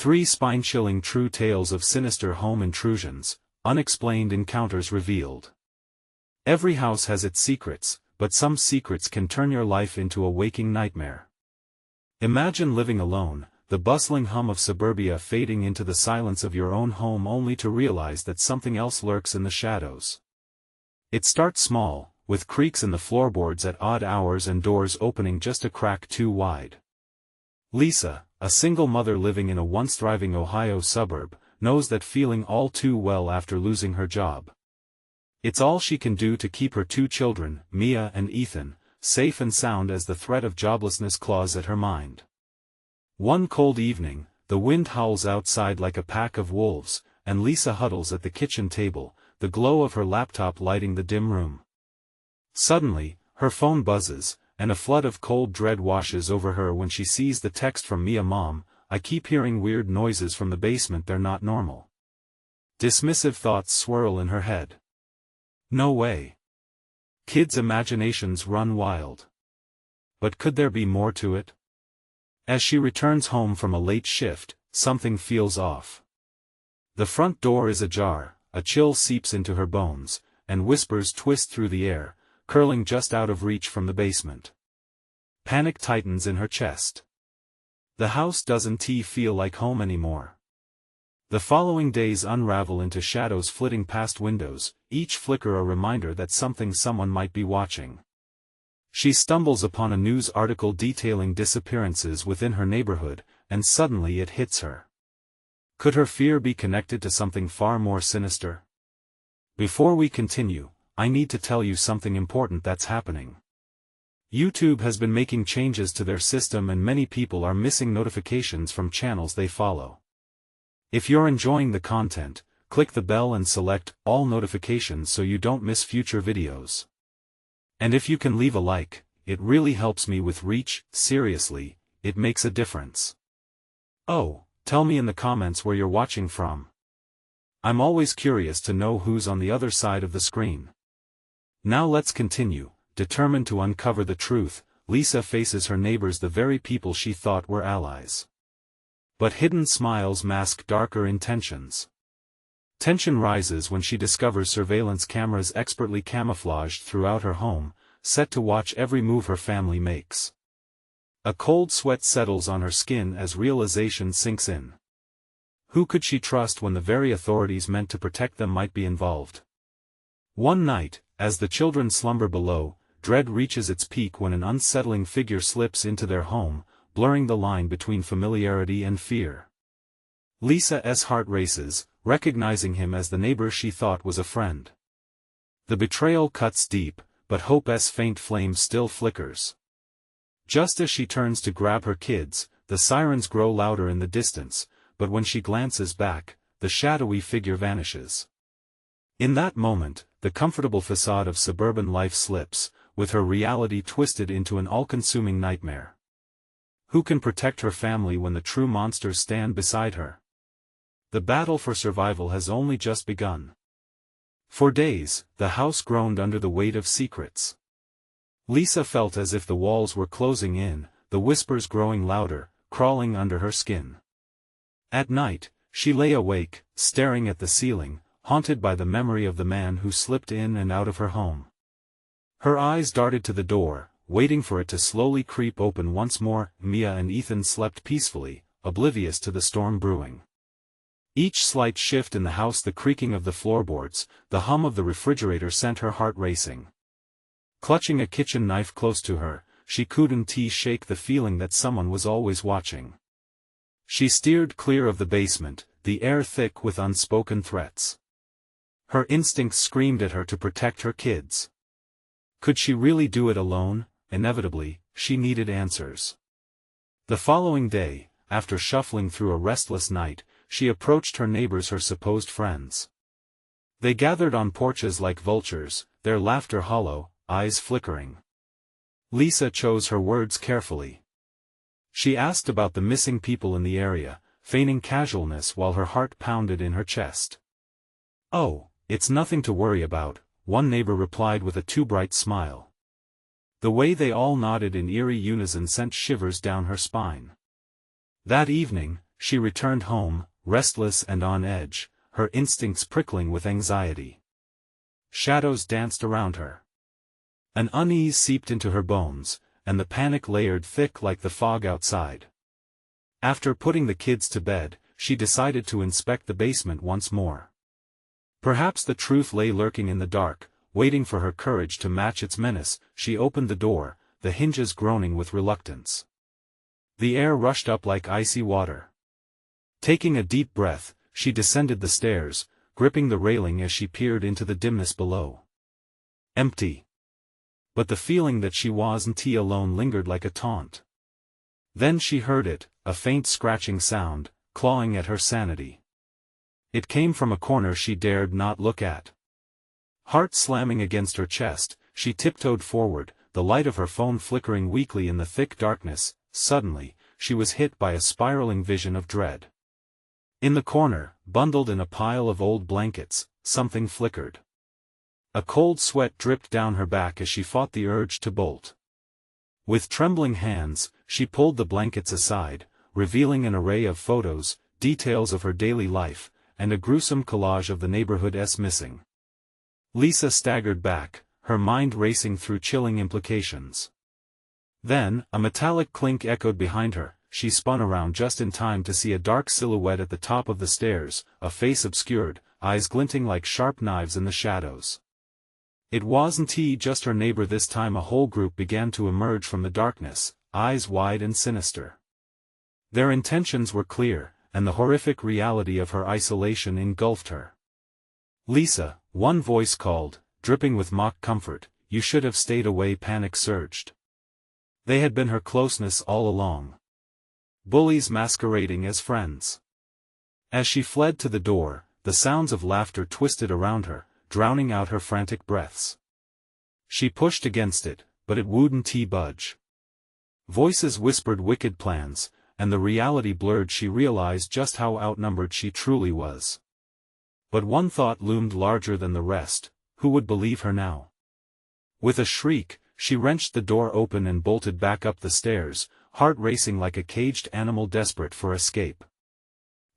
3 spine-chilling true tales of sinister home intrusions, unexplained encounters revealed. Every house has its secrets, but some secrets can turn your life into a waking nightmare. Imagine living alone, the bustling hum of suburbia fading into the silence of your own home only to realize that something else lurks in the shadows. It starts small, with creaks in the floorboards at odd hours and doors opening just a crack too wide. Lisa, a single mother living in a once thriving Ohio suburb, knows that feeling all too well after losing her job. It's all she can do to keep her 2 children, Mia and Ethan, safe and sound as the threat of joblessness claws at her mind. One cold evening, the wind howls outside like a pack of wolves, and Lisa huddles at the kitchen table, the glow of her laptop lighting the dim room. Suddenly, her phone buzzes, and a flood of cold dread washes over her when she sees the text from Mia. "Mom, I keep hearing weird noises from the basement. They're not normal." Dismissive thoughts swirl in her head. No way. Kids' imaginations run wild. But could there be more to it? As she returns home from a late shift, something feels off. The front door is ajar, a chill seeps into her bones, and whispers twist through the air, curling just out of reach from the basement. Panic tightens in her chest. The house doesn't feel like home anymore. The following days unravel into shadows flitting past windows, each flicker a reminder that someone might be watching. She stumbles upon a news article detailing disappearances within her neighborhood, and suddenly it hits her. Could her fear be connected to something far more sinister? Before we continue, I need to tell you something important that's happening. YouTube has been making changes to their system and many people are missing notifications from channels they follow. If you're enjoying the content, click the bell and select all notifications so you don't miss future videos. And if you can leave a like, it really helps me with reach. Seriously, it makes a difference. Oh, tell me in the comments where you're watching from. I'm always curious to know who's on the other side of the screen. Now let's continue. Determined to uncover the truth, Lisa faces her neighbors, the very people she thought were allies. But hidden smiles mask darker intentions. Tension rises when she discovers surveillance cameras expertly camouflaged throughout her home, set to watch every move her family makes. A cold sweat settles on her skin as realization sinks in. Who could she trust when the very authorities meant to protect them might be involved? One night, as the children slumber below, dread reaches its peak when an unsettling figure slips into their home, blurring the line between familiarity and fear. Lisa's heart races, recognizing him as the neighbor she thought was a friend. The betrayal cuts deep, but hope's faint flame still flickers. Just as she turns to grab her kids, the sirens grow louder in the distance, but when she glances back, the shadowy figure vanishes. In that moment, the comfortable facade of suburban life slips, with her reality twisted into an all-consuming nightmare. Who can protect her family when the true monsters stand beside her? The battle for survival has only just begun. For days, the house groaned under the weight of secrets. Lisa felt as if the walls were closing in, the whispers growing louder, crawling under her skin. At night, she lay awake, staring at the ceiling, haunted by the memory of the man who slipped in and out of her home. Her eyes darted to the door, waiting for it to slowly creep open once more. Mia and Ethan slept peacefully, oblivious to the storm brewing. Each slight shift in the house, the creaking of the floorboards, the hum of the refrigerator sent her heart racing. Clutching a kitchen knife close to her, she couldn't shake the feeling that someone was always watching. She steered clear of the basement, the air thick with unspoken threats. Her instincts screamed at her to protect her kids. Could she really do it alone? Inevitably, she needed answers. The following day, after shuffling through a restless night, she approached her neighbors, her supposed friends. They gathered on porches like vultures, their laughter hollow, eyes flickering. Lisa chose her words carefully. She asked about the missing people in the area, feigning casualness while her heart pounded in her chest. "Oh, it's nothing to worry about," one neighbor replied with a too bright smile. The way they all nodded in eerie unison sent shivers down her spine. That evening, she returned home, restless and on edge, her instincts prickling with anxiety. Shadows danced around her. An unease seeped into her bones, and the panic layered thick like the fog outside. After putting the kids to bed, she decided to inspect the basement once more. Perhaps the truth lay lurking in the dark, waiting for her courage to match its menace. She opened the door, the hinges groaning with reluctance. The air rushed up like icy water. Taking a deep breath, she descended the stairs, gripping the railing as she peered into the dimness below. Empty. But the feeling that she wasn't alone lingered like a taunt. Then she heard it, a faint scratching sound, clawing at her sanity. It came from a corner she dared not look at. Heart slamming against her chest, she tiptoed forward, the light of her phone flickering weakly in the thick darkness. Suddenly, she was hit by a spiraling vision of dread. In the corner, bundled in a pile of old blankets, something flickered. A cold sweat dripped down her back as she fought the urge to bolt. With trembling hands, she pulled the blankets aside, revealing an array of photos, details of her daily life, and a gruesome collage of the neighborhood's missing. Lisa staggered back, her mind racing through chilling implications. Then, a metallic clink echoed behind her. She spun around just in time to see a dark silhouette at the top of the stairs, a face obscured, eyes glinting like sharp knives in the shadows. It wasn't just her neighbor this time. A whole group began to emerge from the darkness, eyes wide and sinister. Their intentions were clear, and the horrific reality of her isolation engulfed her. "Lisa," one voice called, dripping with mock comfort, "you should have stayed away." Panic surged. They had been her closeness all along. Bullies masquerading as friends. As she fled to the door, the sounds of laughter twisted around her, drowning out her frantic breaths. She pushed against it, but it wouldn't budge. Voices whispered wicked plans, and the reality blurred. She realized just how outnumbered she truly was. But one thought loomed larger than the rest: who would believe her now? With a shriek, she wrenched the door open and bolted back up the stairs, heart racing like a caged animal desperate for escape.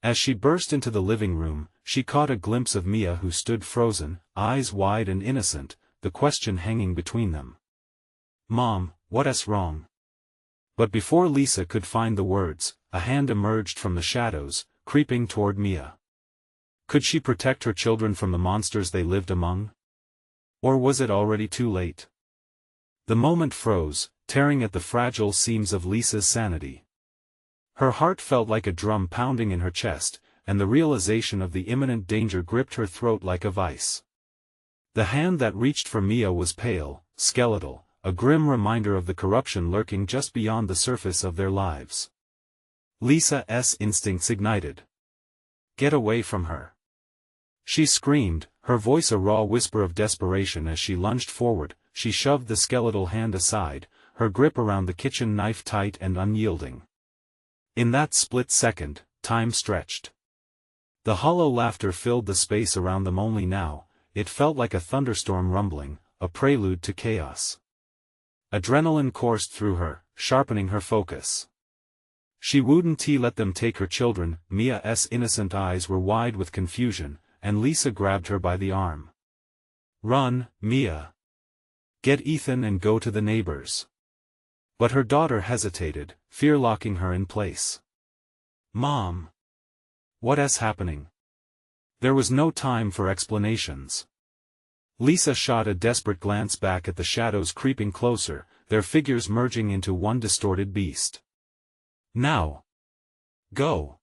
As she burst into the living room, she caught a glimpse of Mia, who stood frozen, eyes wide and innocent, the question hanging between them. "Mom, what's wrong?" But before Lisa could find the words, a hand emerged from the shadows, creeping toward Mia. Could she protect her children from the monsters they lived among? Or was it already too late? The moment froze, tearing at the fragile seams of Lisa's sanity. Her heart felt like a drum pounding in her chest, and the realization of the imminent danger gripped her throat like a vice. The hand that reached for Mia was pale, skeletal, a grim reminder of the corruption lurking just beyond the surface of their lives. Lisa's instincts ignited. "Get away from her!" She screamed, her voice a raw whisper of desperation. As she lunged forward, she shoved the skeletal hand aside, her grip around the kitchen knife tight and unyielding. In that split second, time stretched. The hollow laughter filled the space around them. Only now, it felt like a thunderstorm rumbling, a prelude to chaos. Adrenaline coursed through her, sharpening her focus. She wouldn't let them take her children. Mia's innocent eyes were wide with confusion, and Lisa grabbed her by the arm. "Run, Mia. Get Ethan and go to the neighbors." But her daughter hesitated, fear locking her in place. "Mom. What's happening?" There was no time for explanations. Lisa shot a desperate glance back at the shadows creeping closer, their figures merging into one distorted beast. "Now. Go."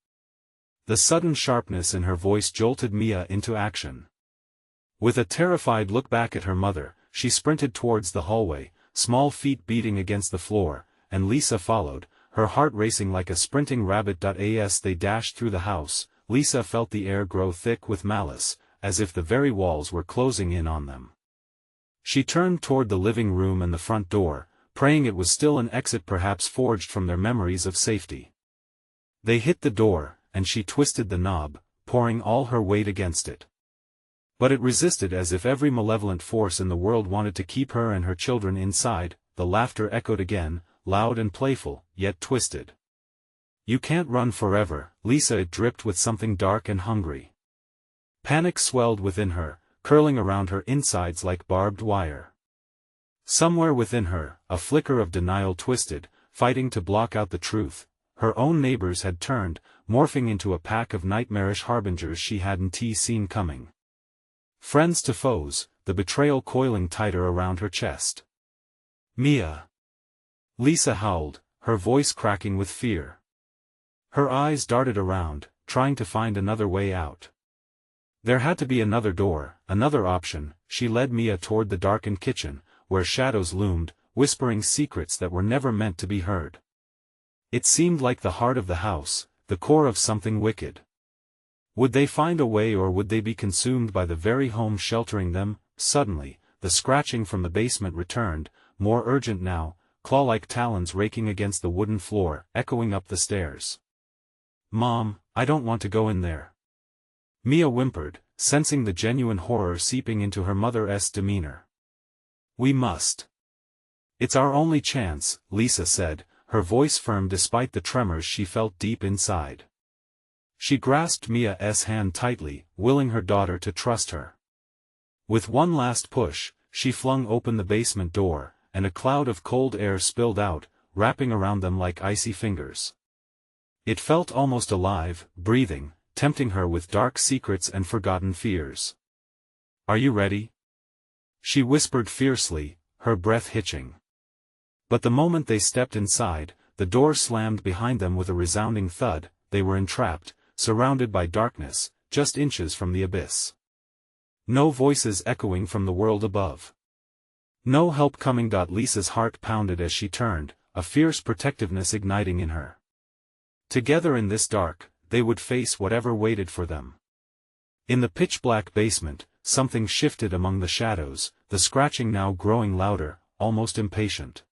The sudden sharpness in her voice jolted Mia into action. With a terrified look back at her mother, she sprinted towards the hallway, small feet beating against the floor, and Lisa followed, her heart racing like a sprinting rabbit. As they dashed through the house, Lisa felt the air grow thick with malice, as if the very walls were closing in on them. She turned toward the living room and the front door, praying it was still an exit, perhaps forged from their memories of safety. They hit the door, and she twisted the knob, pouring all her weight against it. But it resisted as if every malevolent force in the world wanted to keep her and her children inside. The laughter echoed again, loud and playful, yet twisted. You can't run forever, Lisa. It dripped with something dark and hungry. Panic swelled within her, curling around her insides like barbed wire. Somewhere within her, a flicker of denial twisted, fighting to block out the truth. Her own neighbors had turned, morphing into a pack of nightmarish harbingers she hadn't seen coming. Friends to foes, the betrayal coiling tighter around her chest. Mia! Lisa howled, her voice cracking with fear. Her eyes darted around, trying to find another way out. There had to be another door, another option. She led Mia toward the darkened kitchen, where shadows loomed, whispering secrets that were never meant to be heard. It seemed like the heart of the house, the core of something wicked. Would they find a way, or would they be consumed by the very home sheltering them? Suddenly, the scratching from the basement returned, more urgent now, claw-like talons raking against the wooden floor, echoing up the stairs. "Mom, I don't want to go in there," Mia whimpered, sensing the genuine horror seeping into her mother's demeanor. "We must. It's our only chance," Lisa said, her voice firm despite the tremors she felt deep inside. She grasped Mia's hand tightly, willing her daughter to trust her. With one last push, she flung open the basement door, and a cloud of cold air spilled out, wrapping around them like icy fingers. It felt almost alive, breathing, tempting her with dark secrets and forgotten fears. "Are you ready?" she whispered fiercely, her breath hitching. But the moment they stepped inside, the door slammed behind them with a resounding thud. They were entrapped, surrounded by darkness, just inches from the abyss. No voices echoing from the world above. No help coming. Lisa's heart pounded as she turned, a fierce protectiveness igniting in her. Together in this dark, they would face whatever waited for them. In the pitch-black basement, something shifted among the shadows, the scratching now growing louder, almost impatient.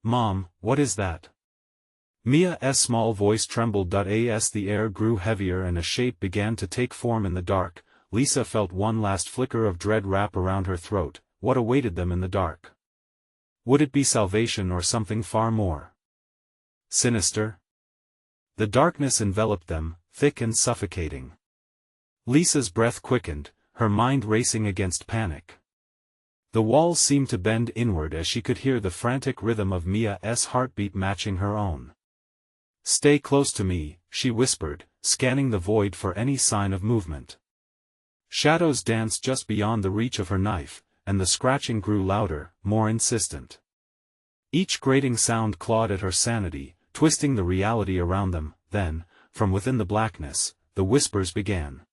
"Mom, what is that?" Mia's small voice trembled. As the air grew heavier and a shape began to take form in the dark, Lisa felt one last flicker of dread wrap around her throat. What awaited them in the dark? Would it be salvation or something far more sinister? The darkness enveloped them, thick and suffocating. Lisa's breath quickened, her mind racing against panic. The walls seemed to bend inward as she could hear the frantic rhythm of Mia's heartbeat matching her own. "Stay close to me," she whispered, scanning the void for any sign of movement. Shadows danced just beyond the reach of her knife, and the scratching grew louder, more insistent. Each grating sound clawed at her sanity, twisting the reality around them. Then, from within the blackness, the whispers began.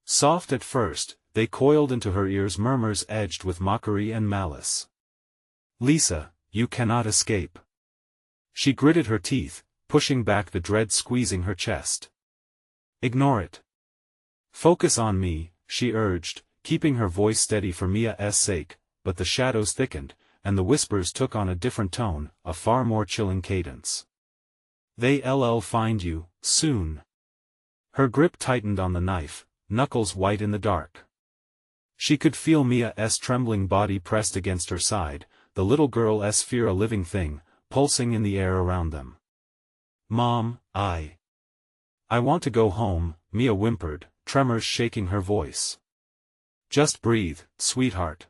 Soft at first, they coiled into her ears, murmurs edged with mockery and malice. "Lisa, you cannot escape." She gritted her teeth, pushing back the dread squeezing her chest. "Ignore it. Focus on me," she urged, keeping her voice steady for Mia's sake. But the shadows thickened, and the whispers took on a different tone, a far more chilling cadence. "They'll find you, soon." Her grip tightened on the knife, knuckles white in the dark. She could feel Mia's trembling body pressed against her side, the little girl's fear a living thing, pulsing in the air around them. "Mom, I want to go home," Mia whimpered, tremors shaking her voice. "Just breathe, sweetheart.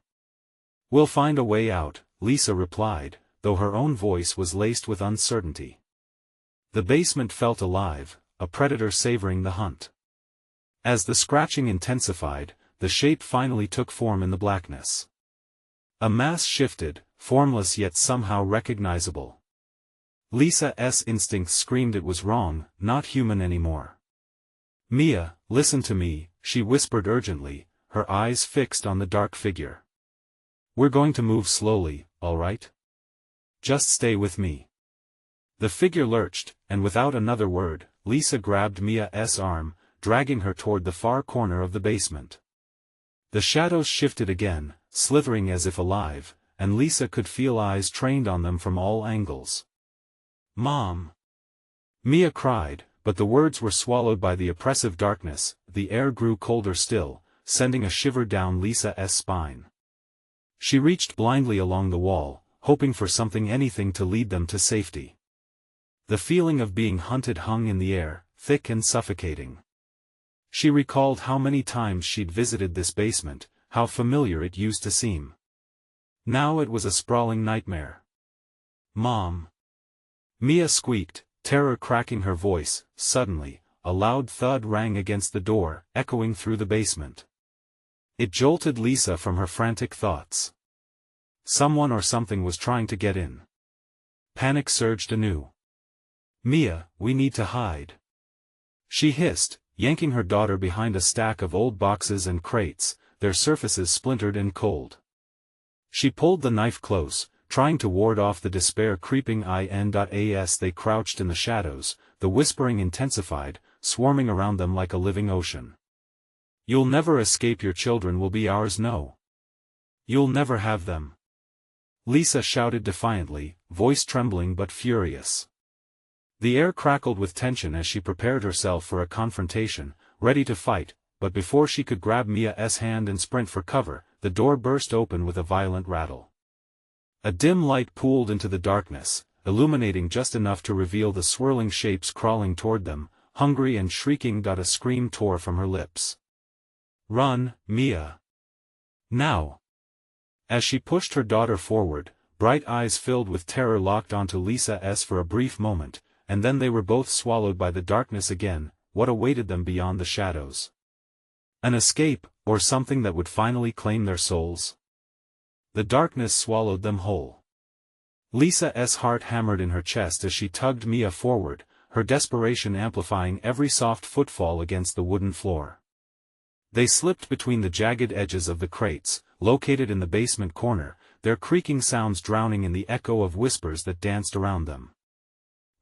We'll find a way out," Lisa replied, though her own voice was laced with uncertainty. The basement felt alive, a predator savoring the hunt. As the scratching intensified, the shape finally took form in the blackness. A mass shifted, formless yet somehow recognizable. Lisa's instincts screamed it was wrong, not human anymore. "Mia, listen to me," she whispered urgently, her eyes fixed on the dark figure. "We're going to move slowly, all right? Just stay with me." The figure lurched, and without another word, Lisa grabbed Mia's arm, dragging her toward the far corner of the basement. The shadows shifted again, slithering as if alive, and Lisa could feel eyes trained on them from all angles. "Mom!" Mia cried, but the words were swallowed by the oppressive darkness. The air grew colder still, sending a shiver down Lisa's spine. She reached blindly along the wall, hoping for anything to lead them to safety. The feeling of being hunted hung in the air, thick and suffocating. She recalled how many times she'd visited this basement, how familiar it used to seem. Now it was a sprawling nightmare. "Mom!" Mia squeaked, terror cracking her voice. Suddenly, a loud thud rang against the door, echoing through the basement. It jolted Lisa from her frantic thoughts. Someone or something was trying to get in. Panic surged anew. "Mia, we need to hide," she hissed, yanking her daughter behind a stack of old boxes and crates, their surfaces splintered and cold. She pulled the knife close, trying to ward off the despair creeping in. As they crouched in the shadows, the whispering intensified, swarming around them like a living ocean. "You'll never escape, your children will be ours, no. You'll never have them," Lisa shouted defiantly, voice trembling but furious. The air crackled with tension as she prepared herself for a confrontation, ready to fight, but before she could grab Mia's hand and sprint for cover, the door burst open with a violent rattle. A dim light pooled into the darkness, illuminating just enough to reveal the swirling shapes crawling toward them, hungry and shrieking. A scream tore from her lips. "Run, Mia! Now!" As she pushed her daughter forward, bright eyes filled with terror locked onto Lisa's for a brief moment, and then they were both swallowed by the darkness again. What awaited them beyond the shadows? An escape, or something that would finally claim their souls? The darkness swallowed them whole. Lisa's heart hammered in her chest as she tugged Mia forward, her desperation amplifying every soft footfall against the wooden floor. They slipped between the jagged edges of the crates, located in the basement corner, their creaking sounds drowning in the echo of whispers that danced around them.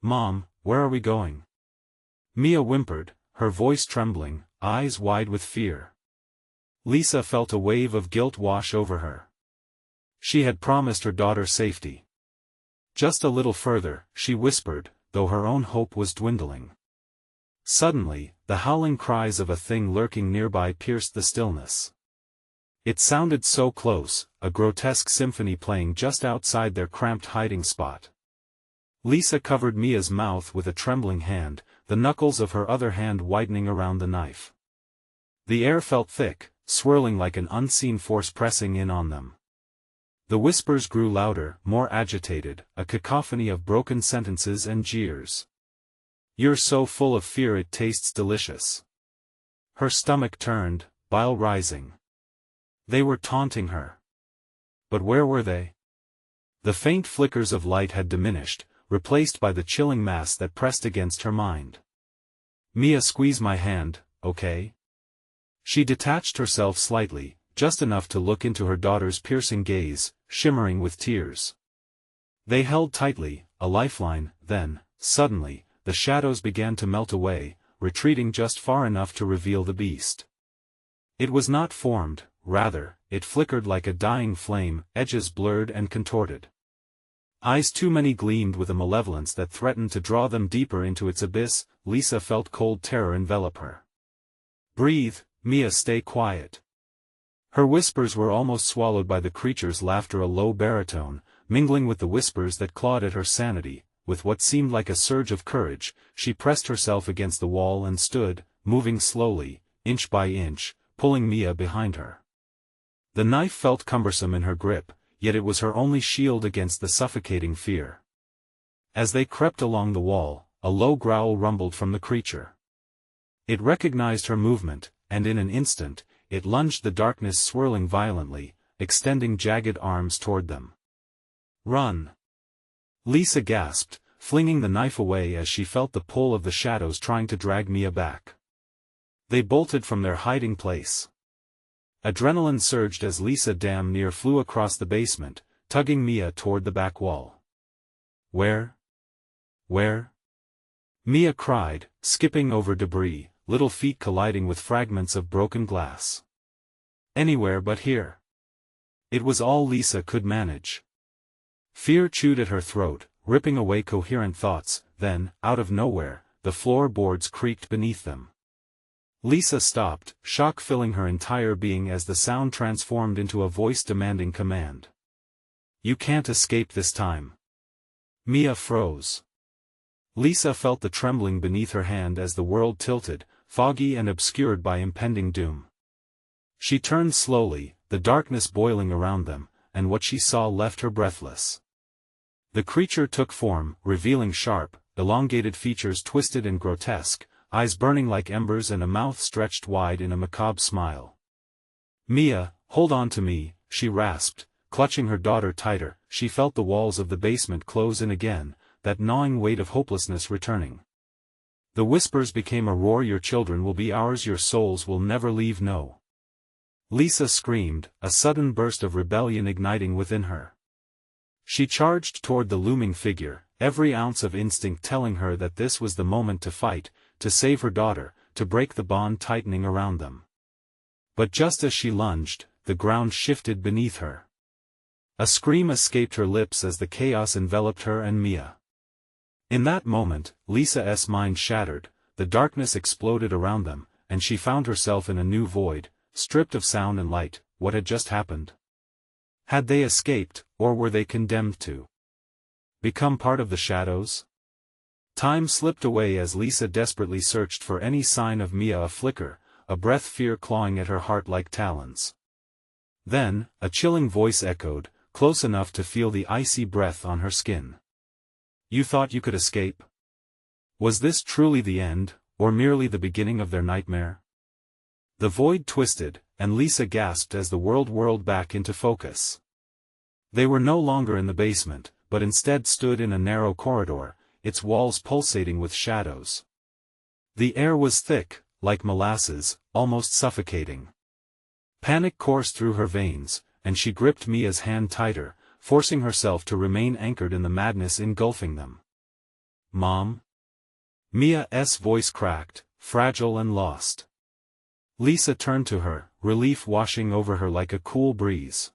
"Mom, where are we going?" Mia whimpered, her voice trembling, eyes wide with fear. Lisa felt a wave of guilt wash over her. She had promised her daughter safety. "Just a little further," she whispered, though her own hope was dwindling. Suddenly, the howling cries of a thing lurking nearby pierced the stillness. It sounded so close, a grotesque symphony playing just outside their cramped hiding spot. Lisa covered Mia's mouth with a trembling hand, the knuckles of her other hand widening around the knife. The air felt thick, swirling like an unseen force pressing in on them. The whispers grew louder, more agitated, a cacophony of broken sentences and jeers. "You're so full of fear it tastes delicious." Her stomach turned, bile rising. They were taunting her. But where were they? The faint flickers of light had diminished, replaced by the chilling mass that pressed against her mind. "Mia, squeeze my hand, okay?" She detached herself slightly, just enough to look into her daughter's piercing gaze, shimmering with tears. They held tightly, a lifeline. Then, suddenly, the shadows began to melt away, retreating just far enough to reveal the beast. It was not formed, rather, it flickered like a dying flame, edges blurred and contorted. Eyes too many gleamed with a malevolence that threatened to draw them deeper into its abyss. Lisa felt cold terror envelop her. "Breathe, Mia, stay quiet." Her whispers were almost swallowed by the creature's laughter, a low baritone, mingling with the whispers that clawed at her sanity. With what seemed like a surge of courage, she pressed herself against the wall and stood, moving slowly, inch by inch, pulling Mia behind her. The knife felt cumbersome in her grip, yet it was her only shield against the suffocating fear. As they crept along the wall, a low growl rumbled from the creature. It recognized her movement, and in an instant, it lunged, the darkness swirling violently, extending jagged arms toward them. "Run!" Lisa gasped, flinging the knife away as she felt the pull of the shadows trying to drag Mia back. They bolted from their hiding place. Adrenaline surged as Lisa damn near flew across the basement, tugging Mia toward the back wall. "Where? Where?" Mia cried, skipping over debris, little feet colliding with fragments of broken glass. "Anywhere but here." It was all Lisa could manage. Fear chewed at her throat, ripping away coherent thoughts. Then, out of nowhere, the floorboards creaked beneath them. Lisa stopped, shock filling her entire being as the sound transformed into a voice demanding command. "You can't escape this time." Mia froze. Lisa felt the trembling beneath her hand as the world tilted, foggy and obscured by impending doom. She turned slowly, the darkness boiling around them, and what she saw left her breathless. The creature took form, revealing sharp, elongated features twisted and grotesque, eyes burning like embers and a mouth stretched wide in a macabre smile. "Mia, hold on to me," she rasped, clutching her daughter tighter. She felt the walls of the basement close in again, that gnawing weight of hopelessness returning. The whispers became a roar. "Your children will be ours, your souls will never leave." "No!" Lisa screamed, a sudden burst of rebellion igniting within her. She charged toward the looming figure, every ounce of instinct telling her that this was the moment to fight, to save her daughter, to break the bond tightening around them. But just as she lunged, the ground shifted beneath her. A scream escaped her lips as the chaos enveloped her and Mia. In that moment, Lisa's mind shattered, the darkness exploded around them, and she found herself in a new void, stripped of sound and light. What had just happened? Had they escaped, or were they condemned to become part of the shadows? Time slipped away as Lisa desperately searched for any sign of Mia. A flicker, a breath, fear clawing at her heart like talons. Then, a chilling voice echoed, close enough to feel the icy breath on her skin. "You thought you could escape?" Was this truly the end, or merely the beginning of their nightmare? The void twisted, and Lisa gasped as the world whirled back into focus. They were no longer in the basement, but instead stood in a narrow corridor, its walls pulsating with shadows. The air was thick, like molasses, almost suffocating. Panic coursed through her veins, and she gripped Mia's hand tighter, forcing herself to remain anchored in the madness engulfing them. "Mom?" Mia's voice cracked, fragile and lost. Lisa turned to her, relief washing over her like a cool breeze.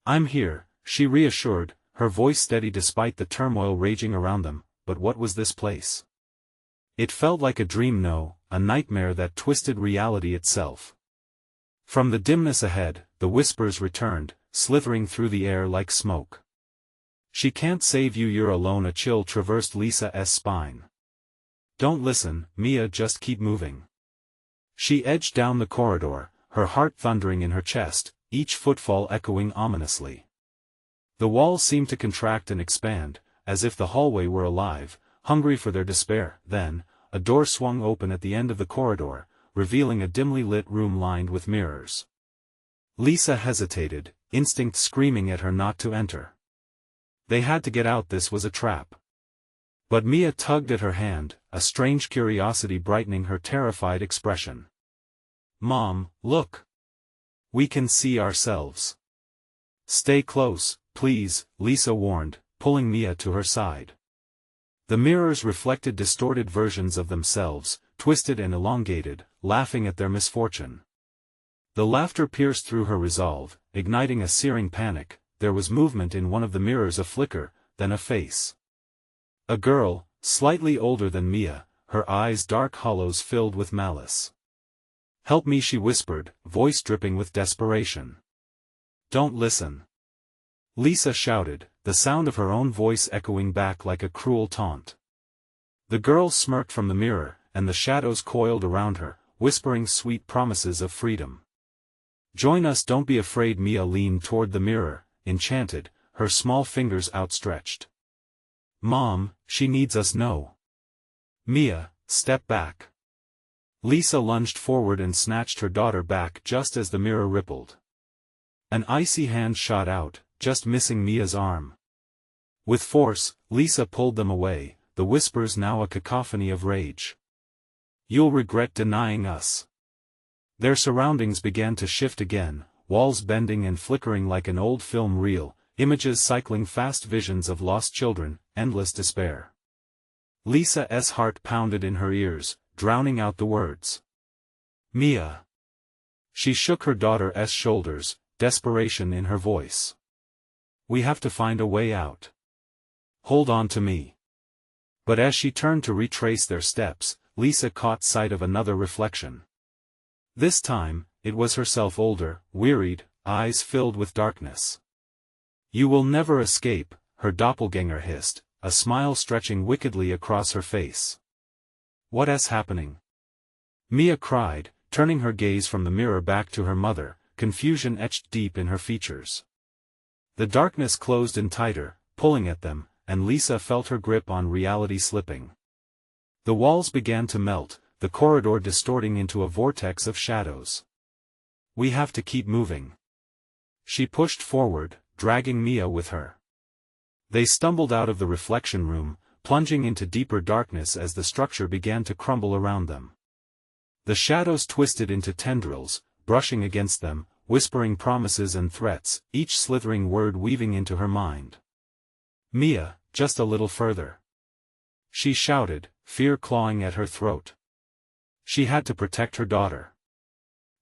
"I'm here," she reassured, her voice steady despite the turmoil raging around them. But what was this place? It felt like a dream, no, a nightmare that twisted reality itself. From the dimness ahead, the whispers returned, slithering through the air like smoke. "She can't save you, you're alone." A chill traversed Lisa's spine. "Don't listen, Mia, just keep moving." She edged down the corridor, her heart thundering in her chest, each footfall echoing ominously. The walls seemed to contract and expand, as if the hallway were alive, hungry for their despair. Then, a door swung open at the end of the corridor, revealing a dimly lit room lined with mirrors. Lisa hesitated, instinct screaming at her not to enter. They had to get out, this was a trap. But Mia tugged at her hand, a strange curiosity brightening her terrified expression. "Mom, look! We can see ourselves." "Stay close, please," Lisa warned, pulling Mia to her side. The mirrors reflected distorted versions of themselves, twisted and elongated, laughing at their misfortune. The laughter pierced through her resolve, igniting a searing panic. There was movement in one of the mirrors, a flicker, then a face. A girl, slightly older than Mia, her eyes dark hollows filled with malice. "Help me," she whispered, voice dripping with desperation. "Don't listen," Lisa shouted, the sound of her own voice echoing back like a cruel taunt. The girl smirked from the mirror, and the shadows coiled around her, whispering sweet promises of freedom. "Join us, don't be afraid." Mia leaned toward the mirror, enchanted, her small fingers outstretched. "Mom, she needs us." "No. Mia, step back." Lisa lunged forward and snatched her daughter back just as the mirror rippled. An icy hand shot out, just missing Mia's arm. With force, Lisa pulled them away, the whispers now a cacophony of rage. "You'll regret denying us." Their surroundings began to shift again, walls bending and flickering like an old film reel, images cycling fast, visions of lost children, endless despair. Lisa's heart pounded in her ears, drowning out the words. "Mia." She shook her daughter's shoulders, desperation in her voice. "We have to find a way out. Hold on to me." But as she turned to retrace their steps, Lisa caught sight of another reflection. This time, it was herself, older, wearied, eyes filled with darkness. "You will never escape," her doppelganger hissed, a smile stretching wickedly across her face. "What is happening?" Mia cried, turning her gaze from the mirror back to her mother, confusion etched deep in her features. The darkness closed in tighter, pulling at them, and Lisa felt her grip on reality slipping. The walls began to melt, the corridor distorting into a vortex of shadows. "We have to keep moving." She pushed forward, dragging Mia with her. They stumbled out of the reflection room, plunging into deeper darkness as the structure began to crumble around them. The shadows twisted into tendrils, brushing against them, whispering promises and threats, each slithering word weaving into her mind. "Mia, just a little further," she shouted, fear clawing at her throat. She had to protect her daughter.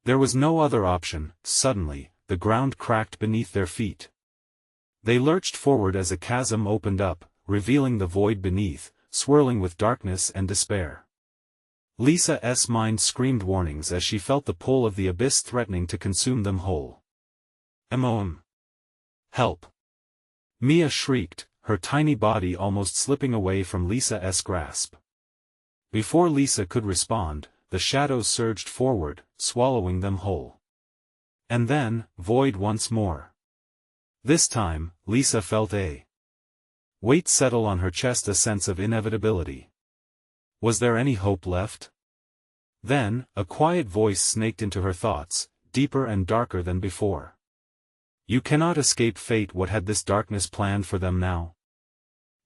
There was no other option. Suddenly, the ground cracked beneath their feet. They lurched forward as a chasm opened up, revealing the void beneath, swirling with darkness and despair. Lisa's mind screamed warnings as she felt the pull of the abyss threatening to consume them whole. "Mom! Help!" Mia shrieked, her tiny body almost slipping away from Lisa's grasp. Before Lisa could respond, the shadows surged forward, swallowing them whole. And then, void once more. This time, Lisa felt a weight settle on her chest, a sense of inevitability. Was there any hope left? Then, a quiet voice snaked into her thoughts, deeper and darker than before. "You cannot escape fate." What had this darkness planned for them now?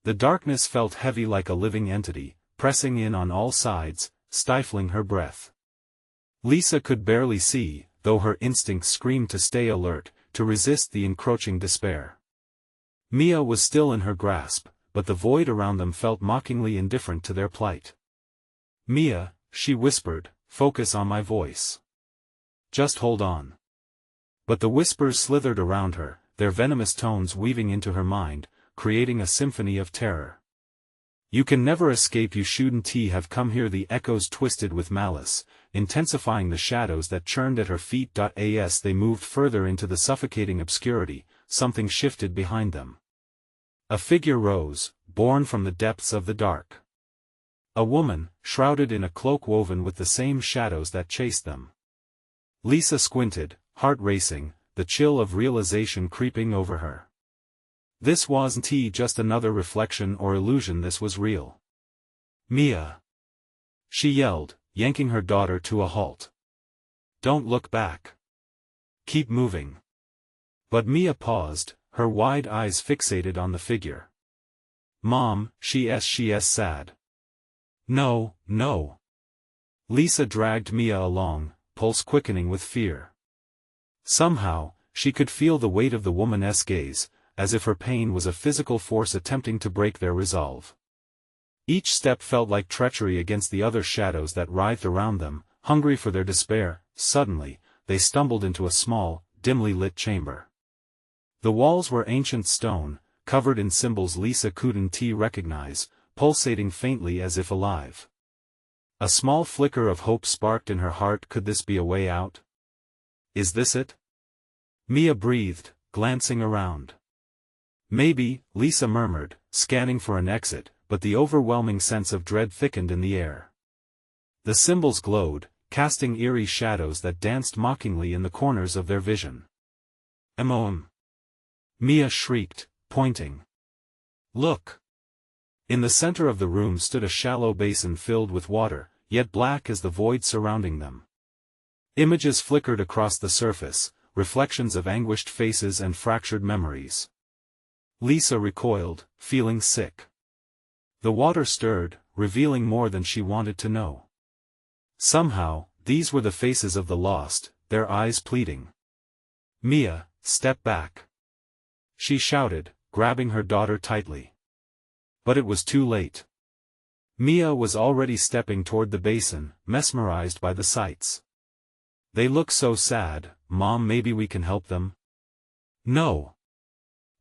The darkness felt heavy like a living entity, pressing in on all sides, stifling her breath. Lisa could barely see, though her instincts screamed to stay alert, to resist the encroaching despair. Mia was still in her grasp, but the void around them felt mockingly indifferent to their plight. "Mia," she whispered, "focus on my voice. Just hold on." But the whispers slithered around her, their venomous tones weaving into her mind, creating a symphony of terror. "You can never escape. You shouldn't have come here." The echoes twisted with malice, intensifying the shadows that churned at her feet. As they moved further into the suffocating obscurity, something shifted behind them. A figure rose, born from the depths of the dark. A woman, shrouded in a cloak woven with the same shadows that chased them. Lisa squinted, heart racing, the chill of realization creeping over her. This wasn't just another reflection or illusion. This was real. "Mia!" she yelled, yanking her daughter to a halt. "Don't look back. Keep moving." But Mia paused, her wide eyes fixated on the figure. "Mom," she sad. "No, no." Lisa dragged Mia along, pulse quickening with fear. Somehow, she could feel the weight of the woman's gaze, as if her pain was a physical force attempting to break their resolve. Each step felt like treachery against the other shadows that writhed around them, hungry for their despair. Suddenly, they stumbled into a small, dimly lit chamber. The walls were ancient stone, covered in symbols Lisa couldn't recognize, pulsating faintly as if alive. A small flicker of hope sparked in her heart. Could this be a way out? "Is this it?" Mia breathed, glancing around. "Maybe," Lisa murmured, scanning for an exit, but the overwhelming sense of dread thickened in the air. The symbols glowed, casting eerie shadows that danced mockingly in the corners of their vision. "Mom!" Mia shrieked, pointing. "Look!" In the center of the room stood a shallow basin filled with water, yet black as the void surrounding them. Images flickered across the surface, reflections of anguished faces and fractured memories. Lisa recoiled, feeling sick. The water stirred, revealing more than she wanted to know. Somehow, these were the faces of the lost, their eyes pleading. "Mia, step back!" she shouted, grabbing her daughter tightly. But it was too late. Mia was already stepping toward the basin, mesmerized by the sights. "They look so sad, Mom. Maybe we can help them?" "No.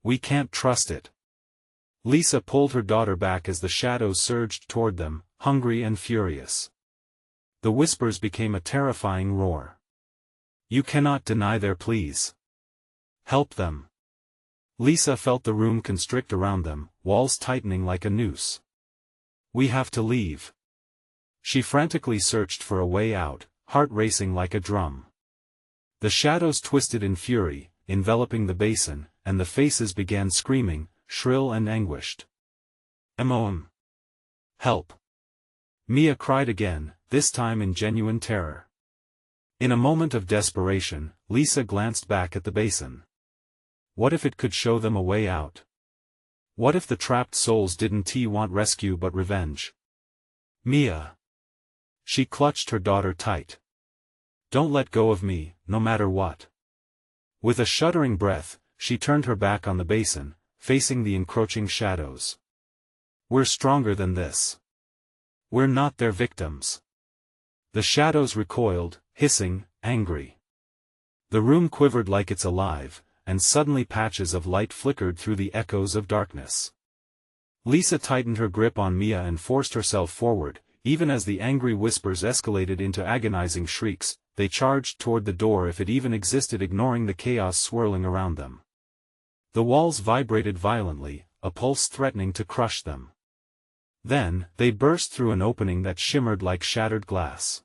We can't trust it." Lisa pulled her daughter back as the shadows surged toward them, hungry and furious. The whispers became a terrifying roar. "You cannot deny their pleas. Help them." Lisa felt the room constrict around them, walls tightening like a noose. We have to leave. She frantically searched for a way out, heart racing like a drum. The shadows twisted in fury, enveloping the basin, and the faces began screaming, shrill and anguished. "Mom! Help!" Mia cried again, this time in genuine terror. In a moment of desperation, Lisa glanced back at the basin. What if it could show them a way out? What if the trapped souls didn't want rescue but revenge? Mia! She clutched her daughter tight. "Don't let go of me, no matter what." With a shuddering breath, she turned her back on the basin, facing the encroaching shadows. "We're stronger than this. We're not their victims." The shadows recoiled, hissing, angry. The room quivered like it's alive, and suddenly patches of light flickered through the echoes of darkness. Lisa tightened her grip on Mia and forced herself forward, even as the angry whispers escalated into agonizing shrieks. They charged toward the door if it even existed, ignoring the chaos swirling around them. The walls vibrated violently, a pulse threatening to crush them. Then, they burst through an opening that shimmered like shattered glass.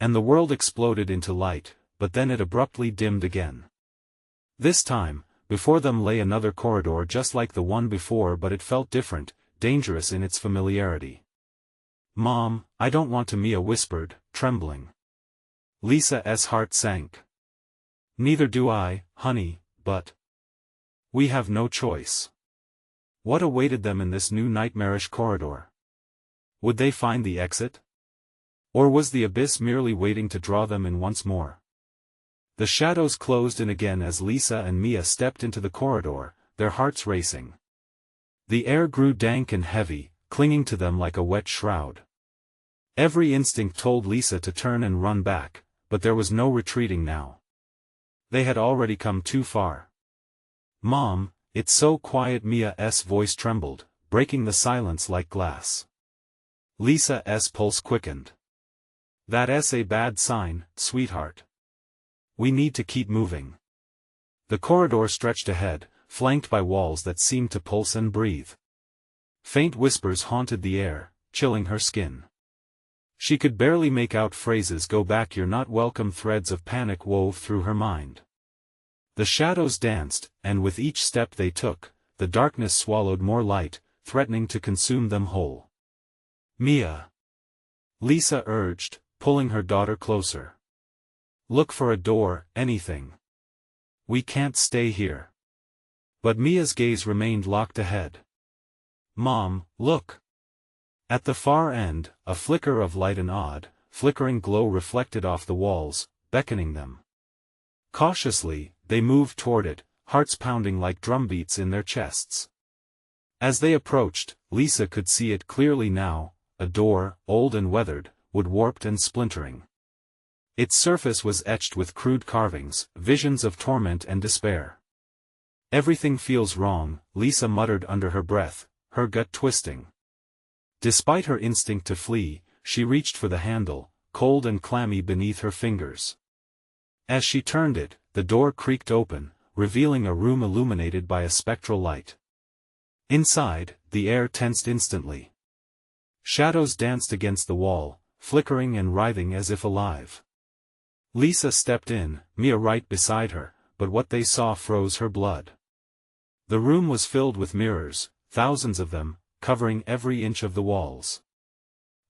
And the world exploded into light, but then it abruptly dimmed again. This time, before them lay another corridor just like the one before, but it felt different, dangerous in its familiarity. "Mom, I don't want to," Mia whispered, trembling. Lisa's heart sank. "Neither do I, honey, but we have no choice." What awaited them in this new nightmarish corridor? Would they find the exit? Or was the abyss merely waiting to draw them in once more? The shadows closed in again as Lisa and Mia stepped into the corridor, their hearts racing. The air grew dank and heavy, clinging to them like a wet shroud. Every instinct told Lisa to turn and run back, but there was no retreating now. They had already come too far. "Mom, it's so quiet." Mia's voice trembled, breaking the silence like glass. Lisa's pulse quickened. "That's a bad sign, sweetheart. We need to keep moving." The corridor stretched ahead, flanked by walls that seemed to pulse and breathe. Faint whispers haunted the air, chilling her skin. She could barely make out phrases. "Go back, you're not welcome." Threads of panic wove through her mind. The shadows danced, and with each step they took, the darkness swallowed more light, threatening to consume them whole. "Mia!" Lisa urged, pulling her daughter closer. "Look for a door, anything. We can't stay here." But Mia's gaze remained locked ahead. "Mom, look!" At the far end, a flicker of light, an odd, flickering glow reflected off the walls, beckoning them. Cautiously, they moved toward it, hearts pounding like drumbeats in their chests. As they approached, Lisa could see it clearly now, a door, old and weathered, wood-warped and splintering. Its surface was etched with crude carvings, visions of torment and despair. "Everything feels wrong," Lisa muttered under her breath, her gut twisting. Despite her instinct to flee, she reached for the handle, cold and clammy beneath her fingers. As she turned it, the door creaked open, revealing a room illuminated by a spectral light. Inside, the air tensed instantly. Shadows danced against the wall, flickering and writhing as if alive. Lisa stepped in, Mia right beside her, but what they saw froze her blood. The room was filled with mirrors, thousands of them, covering every inch of the walls.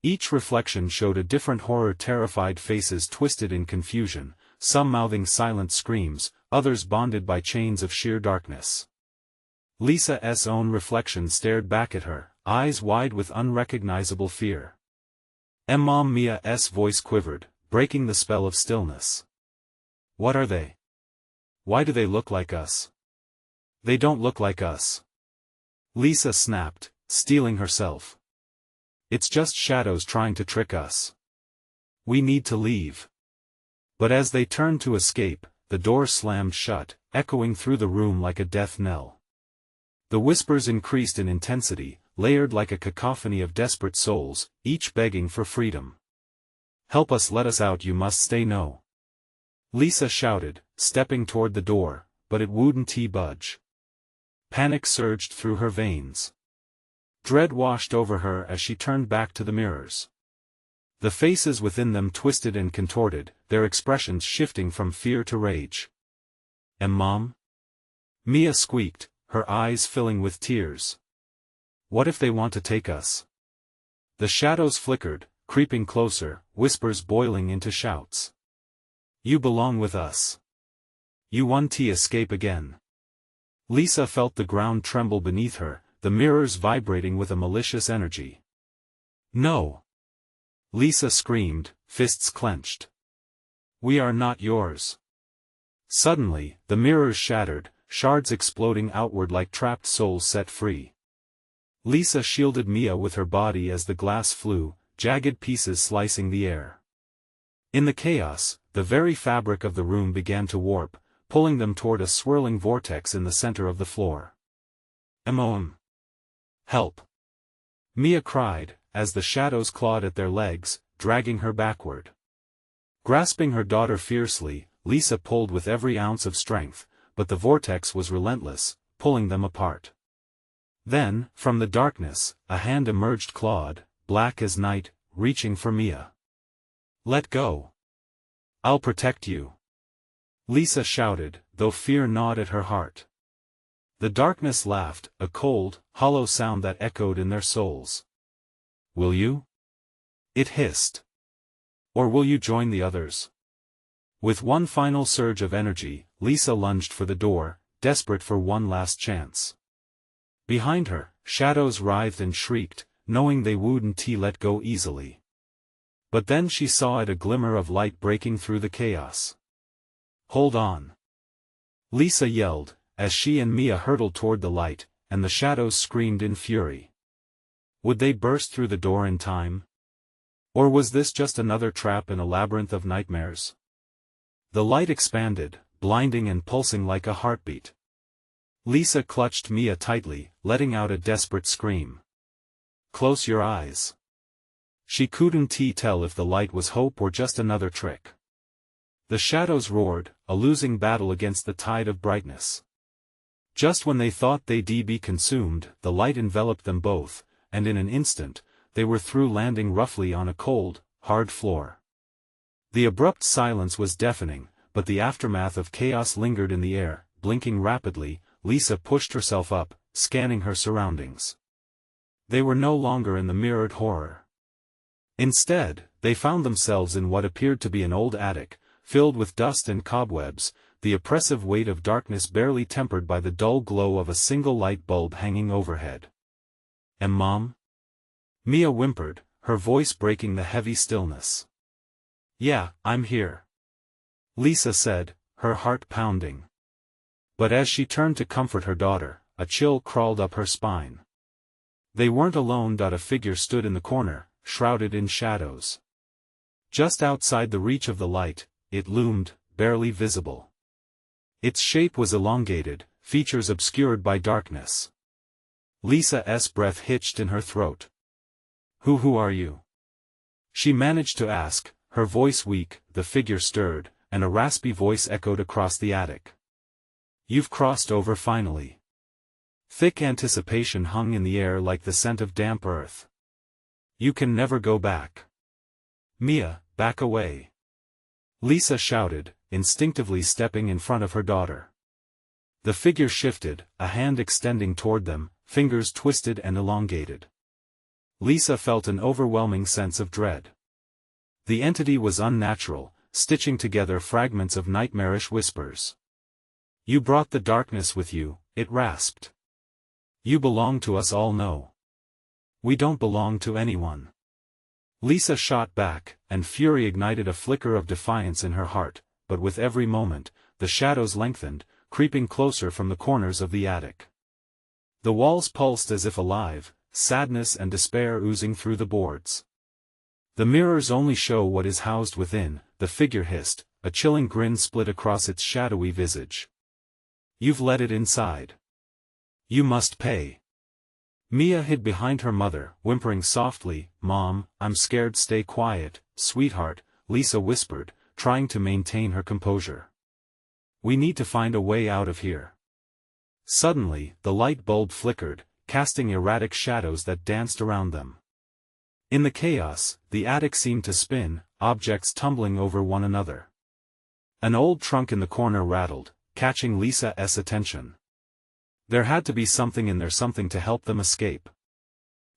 Each reflection showed a different horror, terrified faces twisted in confusion, some mouthing silent screams, others bonded by chains of sheer darkness. Lisa's own reflection stared back at her, eyes wide with unrecognizable fear. Mom, Mia's voice quivered, breaking the spell of stillness. "What are they? Why do they look like us?" "They don't look like us," Lisa snapped, steeling herself. "It's just shadows trying to trick us. We need to leave." But as they turned to escape, the door slammed shut, echoing through the room like a death knell. The whispers increased in intensity, layered like a cacophony of desperate souls, each begging for freedom. "Help us, let us out, you must stay." "No," Lisa shouted, stepping toward the door, but it wouldn't budge. Panic surged through her veins. Dread washed over her as she turned back to the mirrors. The faces within them twisted and contorted, their expressions shifting from fear to rage. Mom?" Mia squeaked, her eyes filling with tears. "What if they want to take us?" The shadows flickered, creeping closer, whispers boiling into shouts. "You belong with us. You won't escape again." Lisa felt the ground tremble beneath her, the mirrors vibrating with a malicious energy. "No!" Lisa screamed, fists clenched. "We are not yours." Suddenly, the mirrors shattered, shards exploding outward like trapped souls set free. Lisa shielded Mia with her body as the glass flew, jagged pieces slicing the air. In the chaos, the very fabric of the room began to warp, pulling them toward a swirling vortex in the center of the floor. "Mom! Help!" Mia cried, as the shadows clawed at their legs, dragging her backward. Grasping her daughter fiercely, Lisa pulled with every ounce of strength, but the vortex was relentless, pulling them apart. Then, from the darkness, a hand emerged, clawed, black as night, reaching for Mia. "Let go. I'll protect you," Lisa shouted, though fear gnawed at her heart. The darkness laughed, a cold, hollow sound that echoed in their souls. "Will you?" it hissed. "Or will you join the others?" With one final surge of energy, Lisa lunged for the door, desperate for one last chance. Behind her, shadows writhed and shrieked, knowing they wouldn't let go easily. But then she saw a glimmer of light breaking through the chaos. "Hold on!" Lisa yelled, as she and Mia hurtled toward the light, and the shadows screamed in fury. Would they burst through the door in time? Or was this just another trap in a labyrinth of nightmares? The light expanded, blinding and pulsing like a heartbeat. Lisa clutched Mia tightly, letting out a desperate scream. "Close your eyes." She couldn't tell if the light was hope or just another trick. The shadows roared, a losing battle against the tide of brightness. Just when they thought they'd be consumed, the light enveloped them both, and in an instant, they were through, landing roughly on a cold, hard floor. The abrupt silence was deafening, but the aftermath of chaos lingered in the air. Blinking rapidly, Lisa pushed herself up, scanning her surroundings. They were no longer in the mirrored horror. Instead, they found themselves in what appeared to be an old attic, filled with dust and cobwebs, the oppressive weight of darkness barely tempered by the dull glow of a single light bulb hanging overhead. "Mom?" Mia whimpered, her voice breaking the heavy stillness. "Yeah, I'm here," Lisa said, her heart pounding. But as she turned to comfort her daughter, a chill crawled up her spine. They weren't alone. A figure stood in the corner, shrouded in shadows. Just outside the reach of the light, it loomed, barely visible. Its shape was elongated, features obscured by darkness. Lisa's breath hitched in her throat. Who are you?" she managed to ask, her voice weak. The figure stirred, and a raspy voice echoed across the attic. "You've crossed over finally." Thick anticipation hung in the air like the scent of damp earth. "You can never go back." "Mia, back away," Lisa shouted, instinctively stepping in front of her daughter. The figure shifted, a hand extending toward them, fingers twisted and elongated. Lisa felt an overwhelming sense of dread. The entity was unnatural, stitching together fragments of nightmarish whispers. "You brought the darkness with you," it rasped. "You belong to us all." "No. We don't belong to anyone." Lisa shot back, and fury ignited a flicker of defiance in her heart, but with every moment, the shadows lengthened, creeping closer from the corners of the attic. The walls pulsed as if alive, sadness and despair oozing through the boards. "The mirrors only show what is housed within," the figure hissed, a chilling grin split across its shadowy visage. "You've let it inside. You must pay." Mia hid behind her mother, whimpering softly. "Mom, I'm scared." "Stay quiet, sweetheart," Lisa whispered, trying to maintain her composure. "We need to find a way out of here." Suddenly, the light bulb flickered, casting erratic shadows that danced around them. In the chaos, the attic seemed to spin, objects tumbling over one another. An old trunk in the corner rattled, catching Lisa's attention. There had to be something in there, something to help them escape.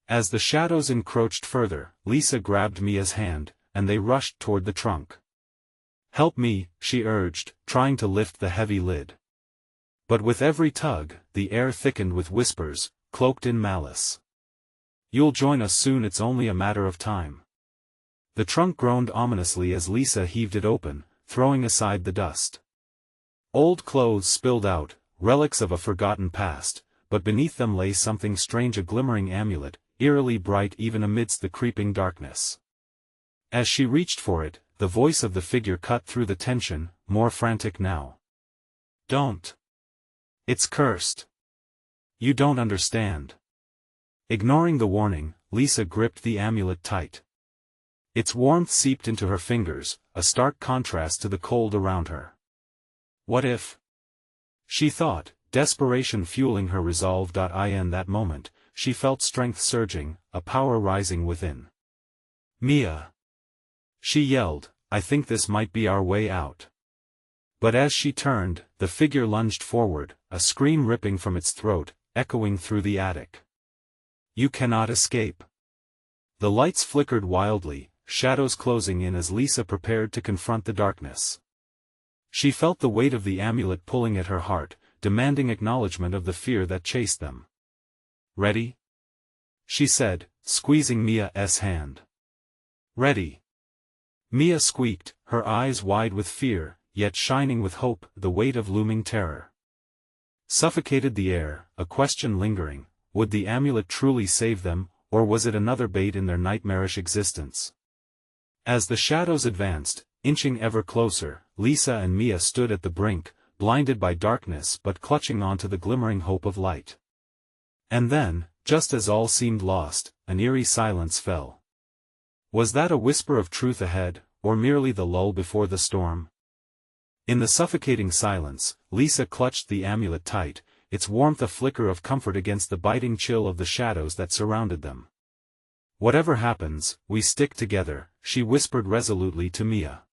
As the shadows encroached further, Lisa grabbed Mia's hand, and they rushed toward the trunk. "Help me," she urged, trying to lift the heavy lid. But with every tug, the air thickened with whispers, cloaked in malice. "You'll join us soon, it's only a matter of time." The trunk groaned ominously as Lisa heaved it open, throwing aside the dust. Old clothes spilled out, relics of a forgotten past, but beneath them lay something strange, a glimmering amulet, eerily bright even amidst the creeping darkness. As she reached for it, the voice of the figure cut through the tension, more frantic now. "Don't. It's cursed. You don't understand." Ignoring the warning, Lisa gripped the amulet tight. Its warmth seeped into her fingers, a stark contrast to the cold around her. What if? She thought, desperation fueling her resolve. In that moment, she felt strength surging, a power rising within. "Mia!" she yelled, "I think this might be our way out." But as she turned, the figure lunged forward, a scream ripping from its throat, echoing through the attic. "You cannot escape." The lights flickered wildly, shadows closing in as Lisa prepared to confront the darkness. She felt the weight of the amulet pulling at her heart, demanding acknowledgement of the fear that chased them. "Ready?" she said, squeezing Mia's hand. "Ready." Mia squeaked, her eyes wide with fear, yet shining with hope. The weight of looming terror suffocated the air, a question lingering: would the amulet truly save them, or was it another bait in their nightmarish existence? As the shadows advanced, inching ever closer, Lisa and Mia stood at the brink, blinded by darkness but clutching onto the glimmering hope of light. And then, just as all seemed lost, an eerie silence fell. Was that a whisper of truth ahead, or merely the lull before the storm? In the suffocating silence, Lisa clutched the amulet tight, its warmth a flicker of comfort against the biting chill of the shadows that surrounded them. "Whatever happens, we stick together," she whispered resolutely to Mia.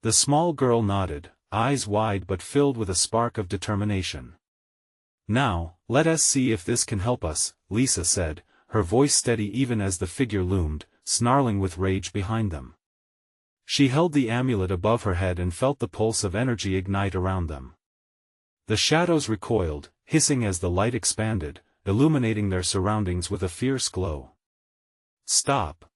The small girl nodded, eyes wide but filled with a spark of determination. "Now, let us see if this can help us," Lisa said, her voice steady even as the figure loomed, snarling with rage behind them. She held the amulet above her head and felt the pulse of energy ignite around them. The shadows recoiled, hissing as the light expanded, illuminating their surroundings with a fierce glow. "Stop!"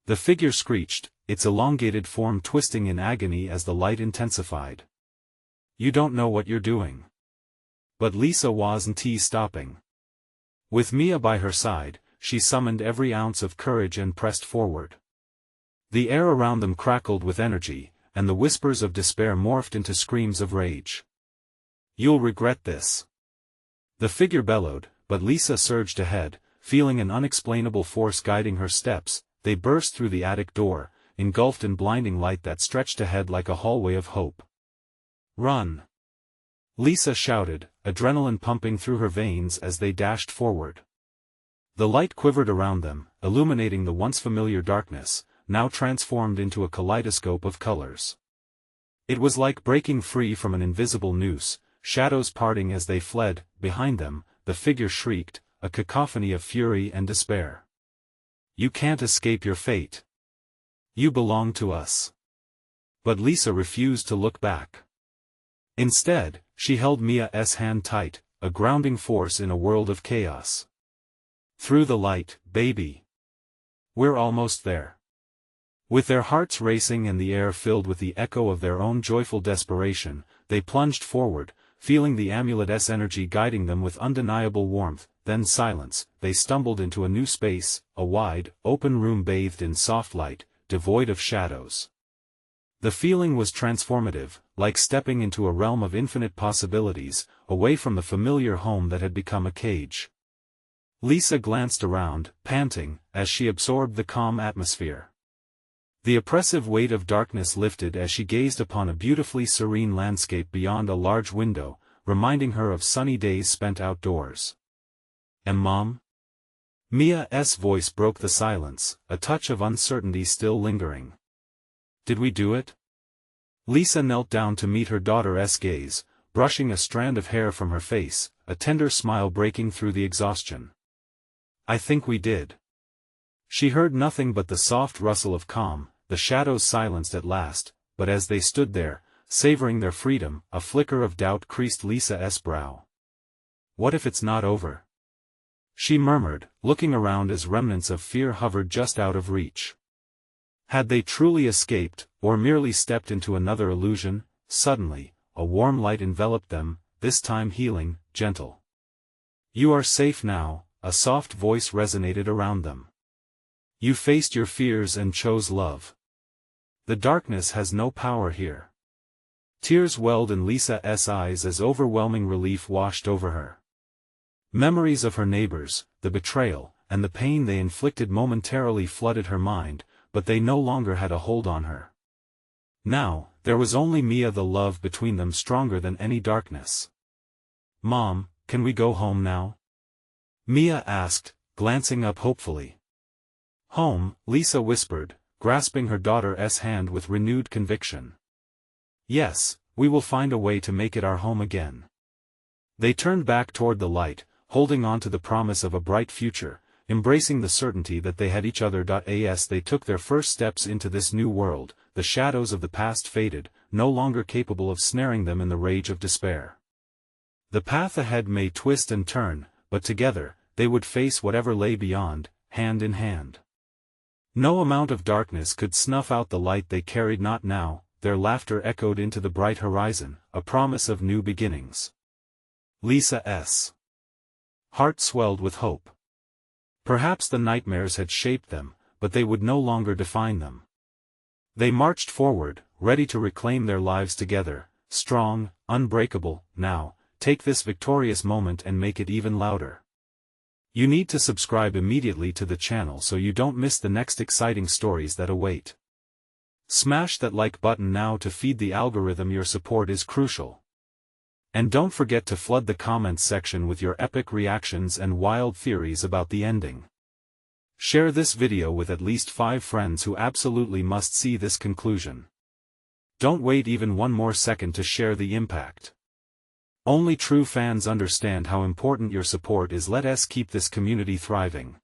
the figure screeched, its elongated form twisting in agony as the light intensified. "You don't know what you're doing." But Lisa wasn't stopping. With Mia by her side, she summoned every ounce of courage and pressed forward. The air around them crackled with energy, and the whispers of despair morphed into screams of rage. "You'll regret this," the figure bellowed, but Lisa surged ahead, feeling an unexplainable force guiding her steps. They burst through the attic door, engulfed in blinding light that stretched ahead like a hallway of hope. "Run!" Lisa shouted, adrenaline pumping through her veins as they dashed forward. The light quivered around them, illuminating the once familiar darkness, now transformed into a kaleidoscope of colors. It was like breaking free from an invisible noose, shadows parting as they fled. Behind them, the figure shrieked, a cacophony of fury and despair. "You can't escape your fate. You belong to us." But Lisa refused to look back. Instead, she held Mia's hand tight, a grounding force in a world of chaos. "Through the light, baby. We're almost there." With their hearts racing and the air filled with the echo of their own joyful desperation, they plunged forward, feeling the amulet's energy guiding them with undeniable warmth. Then silence, they stumbled into a new space, a wide, open room bathed in soft light, devoid of shadows. The feeling was transformative, like stepping into a realm of infinite possibilities, away from the familiar home that had become a cage. Lisa glanced around, panting, as she absorbed the calm atmosphere. The oppressive weight of darkness lifted as she gazed upon a beautifully serene landscape beyond a large window, reminding her of sunny days spent outdoors. "And Mom?" Mia's voice broke the silence, a touch of uncertainty still lingering. "Did we do it?" Lisa knelt down to meet her daughter's gaze, brushing a strand of hair from her face, a tender smile breaking through the exhaustion. "I think we did." She heard nothing but the soft rustle of calm, the shadows silenced at last, but as they stood there, savoring their freedom, a flicker of doubt creased Lisa's brow. "What if it's not over?" she murmured, looking around as remnants of fear hovered just out of reach. Had they truly escaped, or merely stepped into another illusion? Suddenly, a warm light enveloped them, this time healing, gentle. "You are safe now," a soft voice resonated around them. "You faced your fears and chose love. The darkness has no power here." Tears welled in Lisa's eyes as overwhelming relief washed over her. Memories of her neighbors, the betrayal, and the pain they inflicted momentarily flooded her mind, but they no longer had a hold on her. Now, there was only Mia, the love between them stronger than any darkness. "Mom, can we go home now?" Mia asked, glancing up hopefully. "Home," Lisa whispered, grasping her daughter's hand with renewed conviction. "Yes, we will find a way to make it our home again." They turned back toward the light, holding on to the promise of a bright future, embracing the certainty that they had each other. As they took their first steps into this new world, the shadows of the past faded, no longer capable of snaring them in the rage of despair. The path ahead may twist and turn, but together, they would face whatever lay beyond, hand in hand. No amount of darkness could snuff out the light they carried. Not now. Their laughter echoed into the bright horizon, a promise of new beginnings. Lisa's heart swelled with hope. Perhaps the nightmares had shaped them, but they would no longer define them. They marched forward, ready to reclaim their lives together, strong, unbreakable. Now, take this victorious moment and make it even louder. You need to subscribe immediately to the channel so you don't miss the next exciting stories that await. Smash that like button now to feed the algorithm. Your support is crucial. And don't forget to flood the comments section with your epic reactions and wild theories about the ending. Share this video with at least 5 friends who absolutely must see this conclusion. Don't wait even one more second to share the impact. Only true fans understand how important your support is. Let us keep this community thriving.